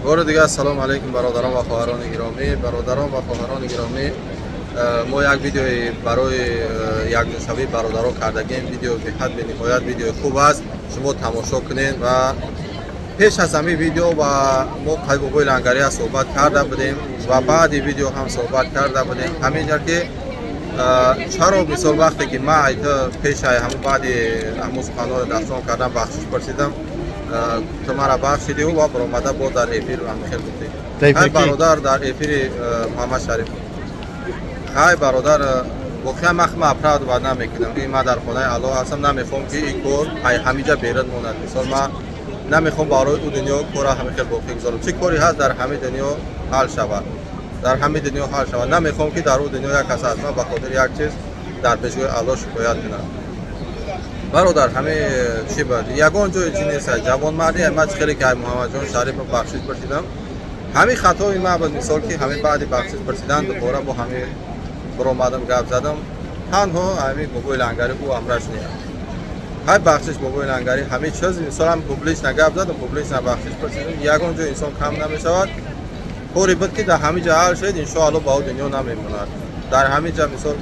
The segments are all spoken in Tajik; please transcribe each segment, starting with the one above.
بار دیگه السلام علیکم برادران و خواهران گرامی. برادران و خواهران گرامی، ما یک ویدیوی برای یک نوشابه برادران کردگیم. ویدیو به حد به نهایت ویدیو خوب است، شما تماشا کنین. و پیش از همین ویدیو و ما قیبوبای لنگری صحبت کرده بودیم و بعد ویدیو هم صحبت کرده بودیم همینجا که چرا مثال وقتی که ما پیش همون بعد همون سخنان دستان کردم بخشش پرسیدم تو مرا بخشیدی و برآمده بود در افیر هم خیلی گفتی های برادر در افیر محمد شریف های برادر واقعا مخم اپراد و نمیکنم که من در خانه الله هستم، نمیخوام که این کار همینجا بیرد ماند. مثال من نمیخوام برای او دنیا کار همه خیلی باقی گذارم. چه کاری هست در همه دنیا حل شود، در همه دنیا حل شود. نمیخوام که در او دنیا یک کس از من به خاطر یک چیز در پیشگاه الله شکایت کنم. برادر همه چی بود یگان جای چی نیست. جوان مردی من خیلی که محمد جان شریف رو بخشش پرسیدم، همین خطای من بود. مثال که همین بعد بخشش پرسیدن دوباره با همین برآمدم گپ زدم، تنها همین بابای لنگری او امرش نیست. های بخشش بابای لنگری همه چیز مثلا هم پوبلیش نگپ زدم، پوبلیش نبخشش پرسیدم. یگان جای انسان کم نمیشود. کاری بود که در همه جا حل شد، ان شاء الله با دنیا نمیموند. در همه جا مثال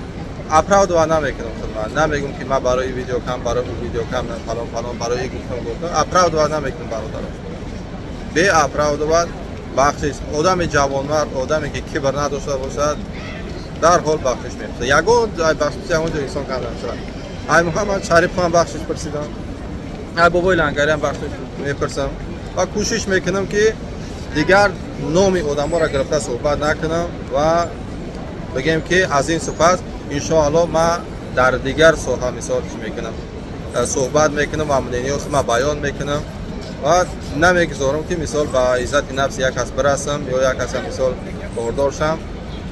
اپرود و نمیکنم خدمت، نمیگم که من برای ویدیو کم، برای ویدیو کم فلان برای گفتم اپرود و نمیکنم برادر. به اپرود و بخشش آدم جوانمرد، آدمی که کبر نداشته باشد در حال بخشش می‌کنه. یگان جای بخشش یگان جای انسان کم نمیشود. ای محمد شریف هم بخشش پرسیدم، ای بابای لنگری هم بخشش میپرسم و کوشش میکنم که دیگر نام آدم‌ها را گرفته صحبت نکنم و بگم که از این سپس ان شاء الله ما در دیگر ساحه مثال چی میکنم صحبت میکنم و مدنیات ما بیان میکنم و نمیگذارم که مثال با عزت نفس یک کس برسم یا یک کس مثال باردار شم.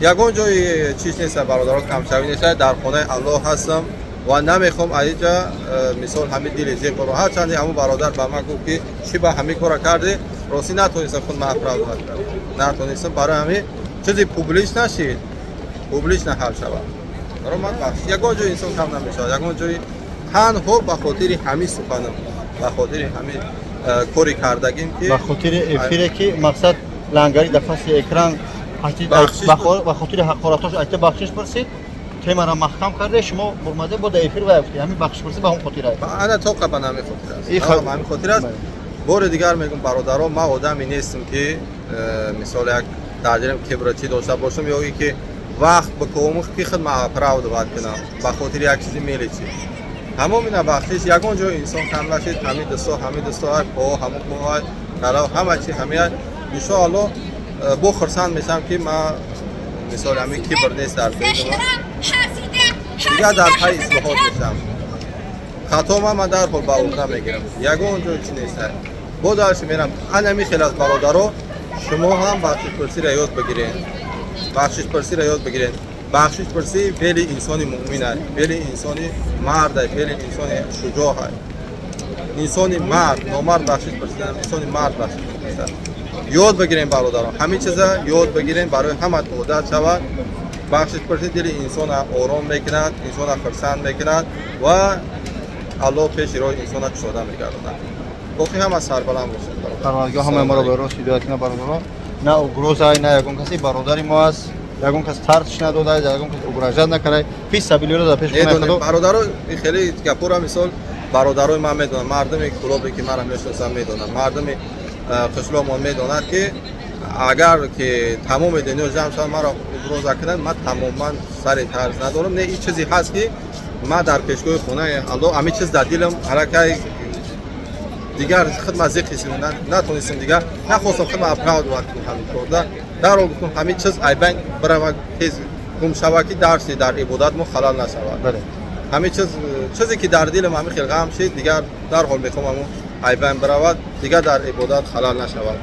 یگان جای چیز نیست برادران کم شوی نیست. در خانه الله هستم و نمیخوام اینجا مثال همین دل زیر برو. هرچند همون برادر به من گفت که چی با همین کارا کرده، راستی نتونستم خود من افراد کنم، نتونستم برای همین چیزی پوبلیش نشید، پوبلیش نحل شود. برای من بخش یگان جای انسان کم نمیشه. یگان جای تنها به خاطر همین سخنم، به خاطر همین کاری کردگیم که به خاطر افیره که مقصد لنگری در فصل اکران به خاطر حقارتاش ایت بخشش پرسید که مرا محکم کرده، شما برمده بود افیر و افتی همین بخش پرسید به اون خاطره. انا تو قبلا همین خاطر است، همین خاطر است. بار دیگر میگم برادران، ما آدمی نیستم که مثال یک تاجرم کبرچی داشته باشم یا اینکه وقت به کومخ که خود ما پراود باید کنم به خاطر یک چیزی میلی چی. همون اینا بخشش یگان جای انسان کم نشید. همین دستا های پا همون پاهای کلا همه چی همه ان شاء الله با خرسند میشم که ما مثال همین کبر نیست در پیش ما دیگه در پای اصلاحات میشم. خطا من در حال با عهده میگیرم. یگان جای چی نیست. با درش میرم. انا میخوام از برادران شما هم بخشش پرسی را یاد بگیرین. بخشش پرسی را یاد بگیرین. بخشش پرسی ولی انسانی مؤمن است، ولی انسانی مرد است، ولی انسانی شجاع است. انسانی مرد، نامرد بخشش پرسیدن، انسانی مرد بخشش پرسیدن. یاد بگیرین برادران، همین چیزا یاد بگیرین برای همه عادت شود. بخشش پرسی دل انسان آرام میکند، انسان خرسند میکند و الله پیش روی انسان کشاده میگرداند. باقی هم از سربلند باشید. پروردگار همه ما را به راست هدایت کنه برادران. نه اوگروزای نه یگان کسی برادری ما است، یگان کس ترسش نداده، یگان کس اوگراجت نکنه. فی سبیل الله در پیش کنه. برادران خیلی گپورا مثال برادرای من میدونن، مردم کلوبی که من میشناسم میدونن، مردم قشلا ما میدونن که اگر که تمام دنیا جمع شد مرا اوگروز کنن، من تماما سر ترس ندارم. نه این چیزی هست که ما در پیشگاه خونه الله همه چیز در دلم حرکت دیگر خدمت ذکرش نتونستم دیگر نخواستم خدمت اپراد وقت همین کرده در رو گفتم همین چیز ایبن برای تیز گم شود که درسی در عبادت ما خلال نشود. بله همین چیزی که در دل من خیلی غم شد دیگر در حال میخوام همون ایبن برود دیگر در عبادت خلال نشود.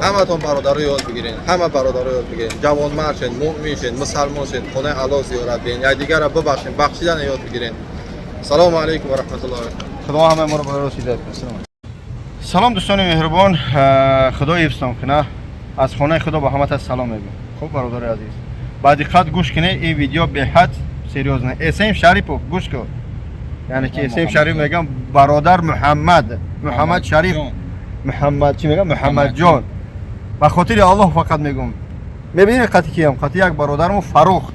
همه تون برادران یاد بگیرین، همه برادران یاد بگیرین، جوان مرد شین، مؤمن شین، مسلمان شین، خونه الله زیارت بین یا دیگر را ببخشین، بخشیدن یاد بگیرین. سلام علیکم و رحمت الله. خدا همه ما را به راست هدایت کنه. سلام دوستان مهربان، خدا حفظتان کنه. از خانه خدا به همه سلام میگم. خب برادر عزیز، با دقت گوش کنه، این ویدیو به حد سریوز نه. اسم شریف گوش کن. یعنی که اسم شریف میگم برادر محمد شریف محمد چی میگم محمد جان ба хотири Аллоҳ фақат мегум. мебинед қати киям қати як бародармо Фарух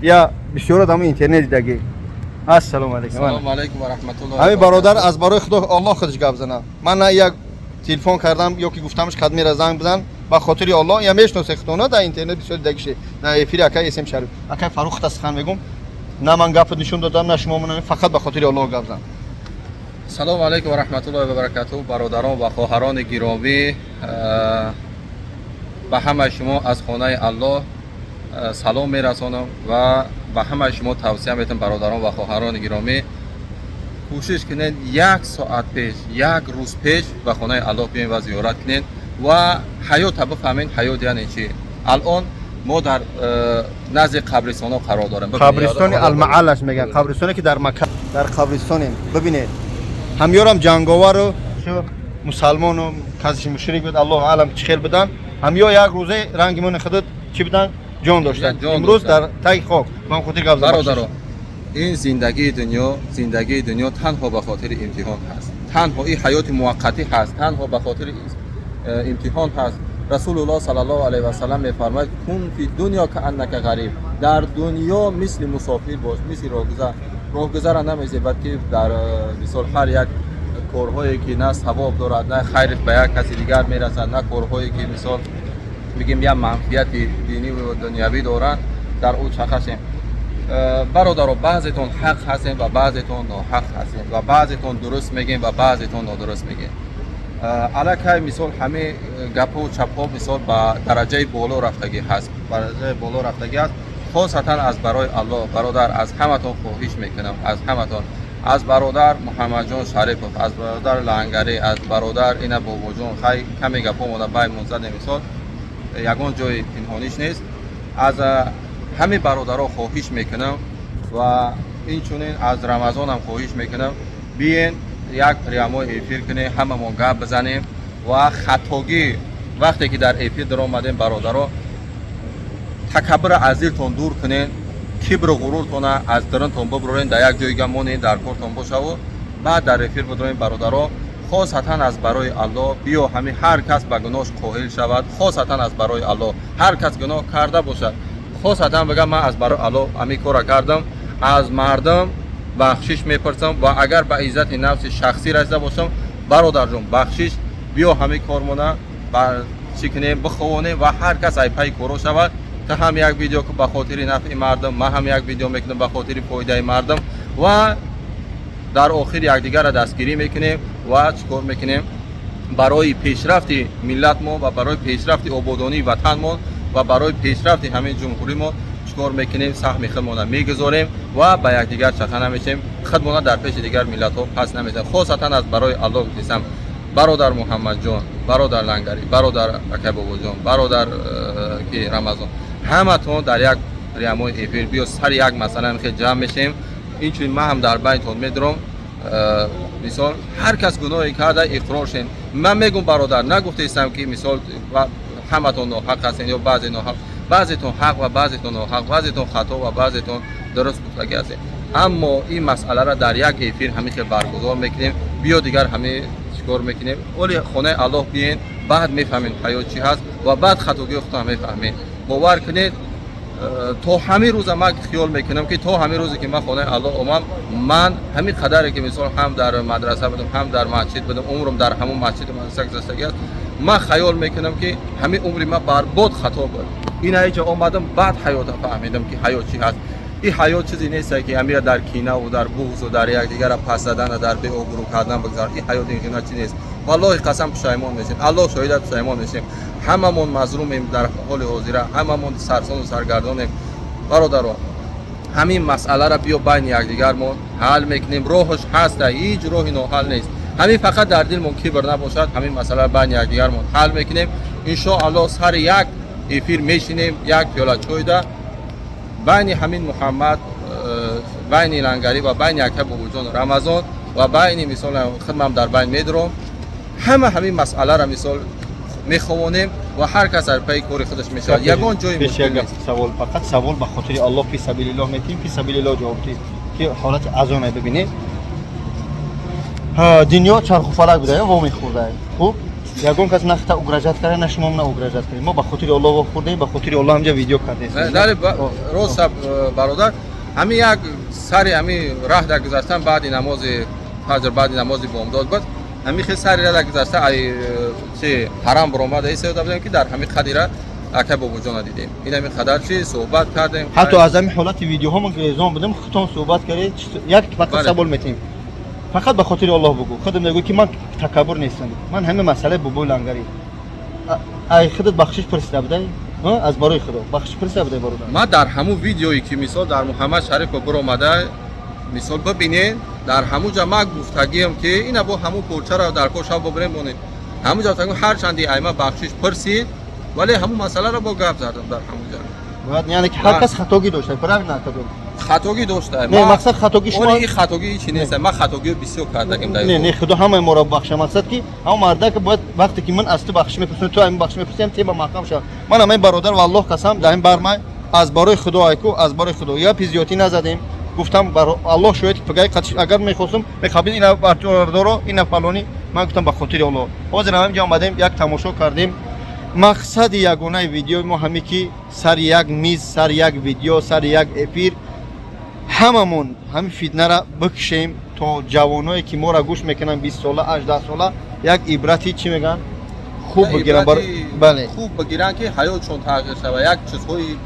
я бисёр адамо интернет дидаги. Ассалому алайкум. Салому алейкум ва рахматуллоҳи. ҳамин бародар аз барои Худо Аллоҳ худаш гап зана. Ман на як телефон кардам ё ки гуфтамш қадмира занг бизан ба хотири Аллоҳ я мешносе худона дар интернет бисёр дидагише дар эфири акай Эсем Шариф акай Фарух тасхан мегум. На ман гапот нишон додам на шумо монам фақат ба хотири Аллоҳ гап зан. салому алейкум ва рахматуллоҳи ва баракатуҳ. бародарон ва хоҳарони гиромӣ, ба ҳамаи шумо аз хонаи Аллоҳ салом мерасонам ва ба ҳамаи шумо тавсия метавонам. бародарон ва хоҳарони гиромӣ, кӯшиш кунед як соат пеш, як рӯз пеш ба хонаи Аллоҳ биёед ва зиёрат кунед ва ҳаёта бифаҳмед. ҳаёт яъне чи? алон мо дар назди қабристонҳо қарор дорем. қабристони Алмаалаш меган, қабристоне ки дар Макка, дар қабристонем. Бибинед ҳамёрам ҷанговару шу мусалмону казиши мушрик буд, Аллоҳу аълам чӣ хел будан. ҳамё як рӯзе ранги мони худуд чӣ будан? ҷон доштанд. имрӯз дар таги хок ман хотир гап зан. бародарон, ин зиндагии дунё танҳо ба хотири имтиҳон ҳаст. танҳо ин ҳаёти муваққатӣ ҳаст. танҳо ба хотири имтиҳон ҳаст. расулуллоҳ саллаллоҳу алайҳи ва саллам мефармояд кун фи дунё кааннака ғариб. дар дунё мисли мусофир бош, мисли роҳгузар. роҳгузара намезебад ки дар мисол ҳар як корҳое ки на савоб дорад, на хайр ба як каси дигар мерасад, на корҳое ки мисол бигем як манфиати динӣ ва дунявӣ доранд, дар ӯ чахашем. бародаро, баъзетон ҳақ ҳастем ва баъзетон ноҳақ ҳастем ва баъзетон дуруст мегем ва баъзетон нодуруст мегем. алакай мисол ҳаме гапҳо чапҳо мисол ба дараҷаи боло рафтагӣ ҳаст. дараҷаи боло рафтагӣ аст. хосатан аз барои Аллоҳ бародар аз ҳаматон хоҳиш мекунам, аз ҳаматон, аз бародар Муҳаммадҷон Шарипов, аз бародар Лангарӣ, аз бародар ина Бобоҷон, хай каме гапҳо мода баймон задем мисол ягон ҷои пинҳониш нест. аз ҳамаи бародаро хоҳиш мекунам ва инчунин аз Рамазонам хоҳиш мекунам биен як приямои эфир кунем, ҳамамон гап бизанем ва хатогӣ вақте ки дар эфир даромадем бародаро такаббура аз дилтон дур кунед, кибру ғуруртона аз дилтон бибурен, дар як ҷойга монед, дар кортон бошаву баъд дар эфир бидроем бародаро. хосатан аз барои Аллоҳ биё ҳами ҳар кас ба гуноҳш қоил шавад. хосатан аз барои Аллоҳ ҳар кас гуноҳ карда бошад, хосатан бигам ман аз барои Аллоҳ ҳамин кора кардам, аз мардам бахшиш мепарсам ва агар ба иззати нафси шахсӣ расида бошам, бародарҷон бахшиш биё ҳамин кормона чӣ кунем биховонем ва ҳар кас ай пай коро шавад. та ҳам як видео ки ба хотири нафъи мардам, ман ҳам як видео мекунам ба хотири фоидаи мардам ва дар охир якдигара дастгирӣ мекунем ва чикор мекунем барои пешрафти миллатмон ва барои пешрафти ободонии ватанмон ва барои пешрафти ҳамин ҷумҳуримон чикор мекунем, саҳми худмона мегузорем ва ба якдигар чақа намешем, худмона дар пеши дигар миллатҳо пас намезем. хосатан аз барои Аллоҳ гуфтам бародар Муҳаммадҷон, бародар Лангарӣ, бародар Акай Бобоҷон, бародар ки Рамазон, ҳаматон дар як приямои эфир биё сари як масъалаи хел ҷамъ мешем. инчунин ман ҳам дар байнтон медиром мисол ҳар кас гуноҳе карда иқрор шен. ман мегум бародар, нагуфтаистам ки мисол ҳаматон ноҳақ ҳастен ё баъзе ноҳақ, баъзетон ҳақ ва баъзетон ноҳақ, баъзетон хато ва баъзетон дуруст гуфтагӣ ҳастен. аммо ин масъаларо дар як эфир ҳамин хел баргузор мекунем, биё дигар ҳамин чикор мекунем. оли хонаи Аллоҳ биен, баъд мефаҳмем ҳаёт чӣ ҳаст ва баъд хатогии худтон мефаҳмем. бовар кунед то ҳамин рӯза ман хиёл мекунам ки то ҳамин рӯзе ки ман хонаи Аллоҳ омам, ман ҳамин қадаре ки мисол ҳам дар мадраса будам, ҳам дар масҷид будам, умрам дар ҳамон масҷиду мадраса гузаштагӣ аст, ман хаёл мекунам ки ҳамин умри ман барбод хато буд. ина ҷо омадам баъд ҳаёта фаҳмидам ки ҳаёт чӣ ҳаст. ин ҳаёт чизе нест ки амира дар кинаву дар буғзу дар якдигара пас задана дар беобрӯ кардан бигзарад. ин ҳаёти инчунин чӣ нест. валлоҳи қасам пушаймон мешем, Аллоҳ шоҳидат пушаймон мешем. ҳамамон мазлумем дар ҳоли ҳозира, ҳамамон сарсону саргардонем. бародаро, ҳамин масъаларо биё байни якдигармон ҳал мекунем. роҳаш ҳаста, ҳеҷ роҳи ноҳал нест. ҳамин фақат дар дилмон кибр набошад, ҳамин масъаларо байни якдигармон ҳал мекунем. иншоаллоҳ сари як эфир мешинем, як пиёла чойда байни ҳамин Муҳаммад, байни Лангарӣ ва байни Акай Бобоҷон Рамазон ва байни мисол худмам дар байн медиром. ҳамин масъаларо мисол меховонем ва ҳар кас дар паи кори худаш мешавад. ягон ҷои мушкил нест. савол фақат савол ба хотири Аллоҳ фи сабилиллоҳ метим, фи сабилиллоҳ ҷавоб дид ки ҳолати азоне бибинед. дунё чарху фалак буда ва мехӯрда. хуб ягон кас нахта угражат карда, на шумо на угражат кардем. Мо ба хотири Аллоҳ вохӯрдем, ба хотири Аллоҳ ҳамҷа видео кардем. дали рост бародар ҳамин як сари ҳамин раҳ дар гузаштан баъди намози фаҷр баъди намози бомдод буд ҳамин хел сари ра дар гузашта ай чи ҳарам буромада истода будем ки дар ҳамин қадира ака бобоҷона дидем ин ҳамин қадар чи суҳбат кардем ҳатто аз ҳамин ҳолати видеоҳо ман гирезон будем худтон суҳбат кардем як фақат сабол метем фақат ба хотири Аллоҳ бугӯ худам мегӯ ки ман такаббур нестам ман ҳамин масъалаи бобои лангари ай худат бахшиш пурсида будай аз барои худо бахшиш пурсида будай бародар ма дар ҳамун видеое ки мисол дар Муҳаммад Шарифа буромада мисол бибинед дар ҳамун ҷа ма гуфтагиам ки ина бо ҳамун пурчаро дар коша бобирем монед ҳамун ҷа гуфтагиам ҳар чанди айма бахшиш пурсид вале ҳамун масъаларо бо гап зардам дар ҳамун ҷа яъне ки ҳар кас хатогӣ дошта правильно хатогӣ дошта не мақсад хатогӣ шумо ин хатогӣ чи нест ма хатогӣ бисёр кардагим дар не худо ҳамаи моро бахша мақсад ки ҳамон марда ки бояд вақте ки ман аз ту бахшиш мепурсам ту ҳамин бахшиш мепурсам тема маҳкам шавад ман ҳамаи бародар ва Аллоҳ қасам дар ин бармай аз барои худо айку аз барои худо я пизиётӣ назадем гуфтам Аллоҳ шоҳид пагаи агар мехостум мехабид ина бардоро ина фалони ман гуфтам ба хотири Аллоҳ ҳозир ҳамин ҷа омадем як тамошо кардем мақсади ягонаи видеои мо ҳаме ки сари як миз сари як видео сари як эфир ҳамамон ҳамин фитнара бикшем то ҷавоное ки моро гӯш мекунанд 20 сола 18 сола як ибрати чӣ мегӯянд хуб бигиранд бале хуб бигиранд ки ҳаётшон тағйир шавад як чизҳои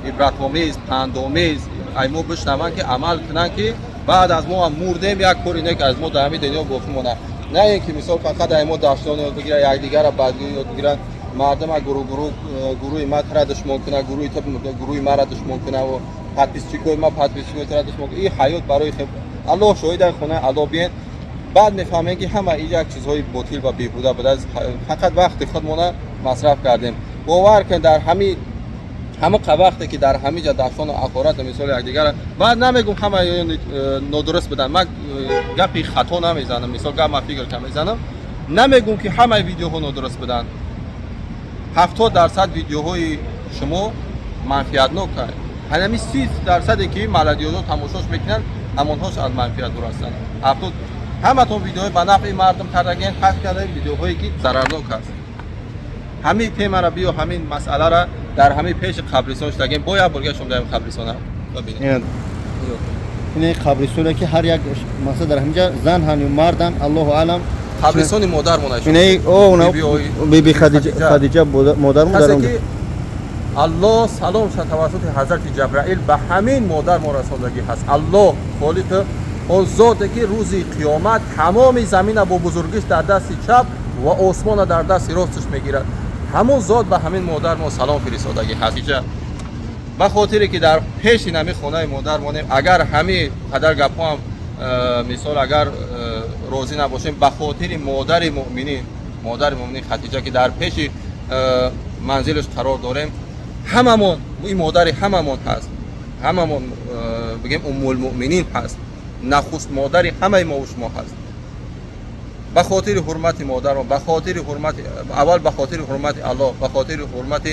ибратомез пандомез ай мо бишнаванд ки амал кунанд ки баъд аз мо ҳам мурдем як кори нек аз мо дар ҳамин дунё боқӣ монад на ин ки мисол фақат ай мо дарсён ёд бигиранд якдигарро бадгӯӣ ёд бигиранд мардума гурӯҳи ма тара душмон кунад гурӯҳи мара душмон кунад подписчикои ма подписчикои тара душмон кунад ин ҳаёт барои Аллоҳ шоҳидаи хонаи Аллоҳ биен баъд мефаҳмем ки ҳама ин як чизҳои ботил ва беҳуда буда фақат вақти худмона масраф кардем бовар кунед дар ҳама вақте ки дар ҳамин ҷа дарсону ақорат мисоли якдигара баъд намегӯм ҳама нодуруст буданд ман гапи хато намезанам мисол гап ман фикр кам мезанам намегӯм ки ҳамаи видеоҳо нодуруст буданд 70% видеоҳои шумо манфиатноканд ҳамин 30% ки маладиёзо тамошош мекунанд ҳамонҳош аз манфиат дур ҳастанд 70 ҳаматон видеоҳои ба нафъи мардум кардагиен ҳаст кардаем видеоҳое ки зарарнок аст ҳамин темара биё ҳамин масъалара дар ҳамин пеши қабристон шудагем бо як бурга шум дар қабристона бабинед ин қабристоне ки ҳар як масъала дар ҳамин ҷа зан ҳан ё мардан Аллоҳу аълам қабристони модар биби Хадиҷа модармон дар он Аллоҳ салом шад тавассути ҳазрати Ҷабраил ба ҳамин модар мо расондагӣ ҳаст Аллоҳ холиқи он зоте ки рӯзи қиёмат тамоми замина бо бузургиш дар дасти чап ва осмона дар дасти ростиш мегирад ҳамон зот ба ҳамин модар мо салом фиристодагӣ ҳаст ба хотире ки дар пеши нами хонаи модар монем агар ҳамин қадар гапҳоам мисол агар розӣ набошем ба хотири модари муъминин Хатиҷа ки дар пеши манзилаш қарор дорем ҳамамон ин модари ҳамамон ҳаст ҳамамон бигем уммулмуъминин ҳаст нахуст модари ҳамаи мо шумо ҳаст ба хотири ҳурмати модарон ба хотири ҳурмати аввал ба хотири ҳурмати Аллоҳ ба хотири ҳурмати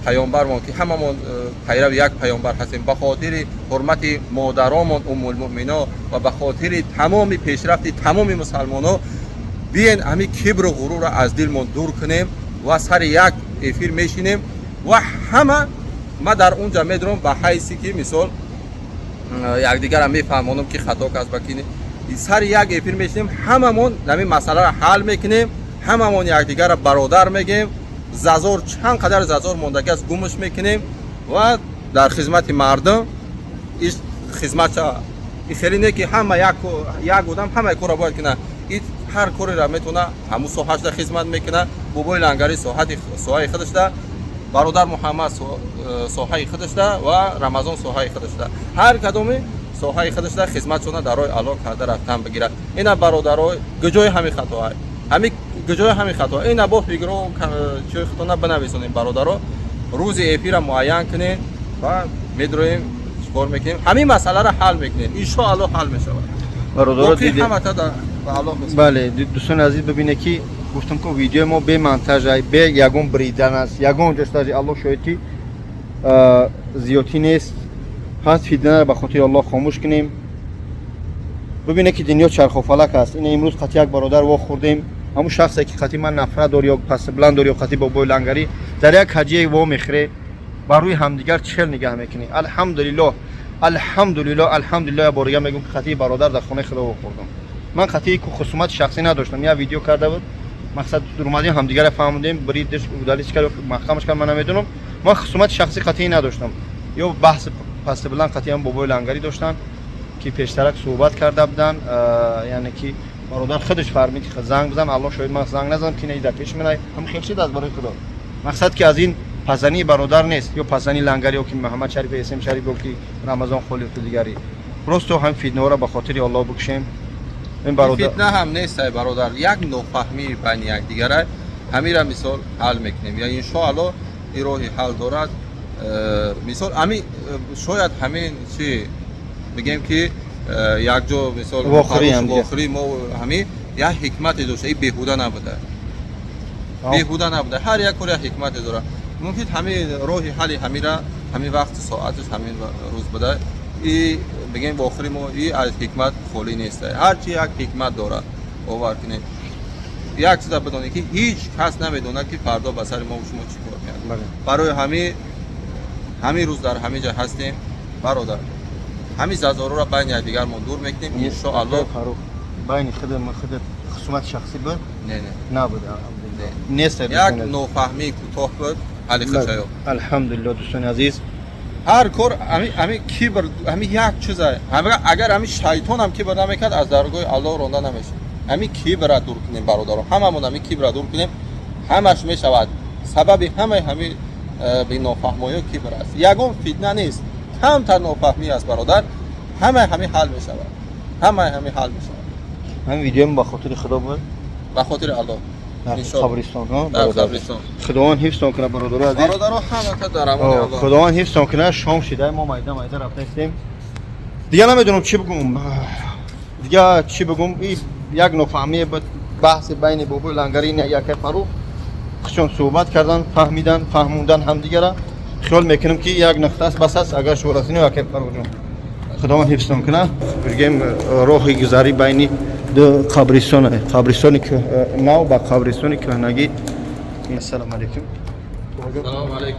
паёнбармон ки ҳамамон пайрави як паёнбар ҳастем ба хотири ҳурмати модаромон уммулмуъмино ва ба хотири тамоми пешрафти тамоми мусалмоно биен ҳамин кибру ғурурро аз дилмон дур кунем ва сари як эфир мешинем ва ҳама ма дар он ҷа медурам ба ҳайси ки мисол якдигарро мефаҳмонам ки хато кас ба кини сари як эфир мешинем ҳамамон ҳамин масъаларо ҳал мекунем ҳамамон якдигарро бародар мегем зазор чанд қадар зазор мондаги аст гумш мекунем ва дар хизмати мардум хизмат шавад хеле не ки ҳама як одам ҳамаи корро бояд кунад ҳар кореро метавона ҳамун соҳашда хизмат мекунад бобои лангари соҳаи худашда бародар Муҳаммад соҳаи худашда ва Рамазон соҳаи худашда ҳар кадоми соҳаи худашда хизматшона дар роҳи Аллоҳ карда рафтан бигирад ина бародаро гуҷои ҳамин хатоа ҳамин гуҷои ҳамин хато ина бо фикро чӯи хатона банависонем бародаро рӯзи эфира муайян кунем ва медуроем чикор мекунем ҳамин масъаларо ҳал мекунем иншоаллоҳ ҳал мешавад бародаро диде ҳамата ба Аллоҳ бале дӯстони азиз бибине ки гуфтам ки видеои мо бе монтажа бе ягон бридан аст ягон ҷостази Аллоҳ шоҳид ки зиёдтӣ нест ҳаст фитнаро ба хотири Аллоҳ хомӯш кунем бибине ки дунё чархофалак аст ин имрӯз қат як бародар вохӯрдем همون شخصی که قطعی من نفرت داره یا پس بلند داره یا قطعی با بوی لنگری در یک کجیه وا میخره بر روی همدیگر چل نگاه میکنی. الحمدلله بارگاه میگم که قطعی برادر در خونه خدا خوردم. من قطعی که خصومت شخصی نداشتم. یا ویدیو کرده بود مقصد در اومدیم همدیگر فهمیدیم بریدش دلیلش کرد محکمش کرد من نمیدونم. ما خصومت شخصی قطعی نداشتم. یا بحث پس بلند قطعی هم با بوی لنگری داشتن که پیشترک صحبت کرده بودن. یعنی که برادر خودش فرمید که زنگ بزن. الله شاید من زنگ نزدم که نه در پیش منای هم خیلی چیز از برای خدا. مقصد که از این پسنی برادر نیست یا پسنی لنگری که محمد شریف اسم شریف که رمضان خالی تو دیگری درست هم فتنه را به خاطر الله بکشیم. این برادر فتنه هم نیست برادر، یک نوفهمی بین یک دیگره همین را مثال حل میکنیم یا ان شاء الله این راهی حل دارد. مثال همین شاید همین چی بگیم که یک جو مثال واخری ما همین یک حکمت داشته، این بیهوده نبوده. بیهوده نبوده، هر یک کار حکمت داره. ممکن همین راهی حل همین را همین وقت ساعتش همین روز بده. این بگیم واخری ما این از حکمت خالی نیست. هر چی یک حکمت داره. باور کنید. یک چیز بدونید که هیچ کس نمیدونه که فردا به سر ما و شما چی کار میاد. برای همین روز در همین جا هستیم برادر. همین زازارو را بین دیگر ما دور میکنیم ان شاء الله. بین خود خصومت شخصی بود؟ نه نبود. نیست. یک نوفهمی کوتاه بود. حل خشایو. الحمدلله دوستان عزیز. هر کار همین کبر همین یک چیزه. اگر همین شیطان هم کبر نمیکرد از درگاه الله رونده نمیشه. همین کبر را دور کنیم برادران. هممون همین کبر را دور کنیم. همش میشود. سبب همین به نافهمی کبر است. یگان فتنه نیست. کمتر نافهمی است برادر. همین حل میشود. همین حل میشود. همین ویدیو با خاطر خدا بود. با خاطر الله. قبرستان ها قبرستان. خداوند حفظتون کنه برادرها عزیز. برادرها همه در امان الله. خداوند حفظتون کنه. شام شده ما میده رفتیم. دیگه نمیدونم چی بگم. این یک نفهمی بود بحث بین بابو لنگری نه یک فرو خشون صحبت کردن فهموندن همدیگه را. خیال میکنم که یک نقطه است بس است اگر شوراسینی یک فرو جون. خداوند حفظتون کنه. بگیم راهی گذاری بین دو قبرستانی که نو با قبرستانی که نگی. السلام علیکم. السلام علیکم.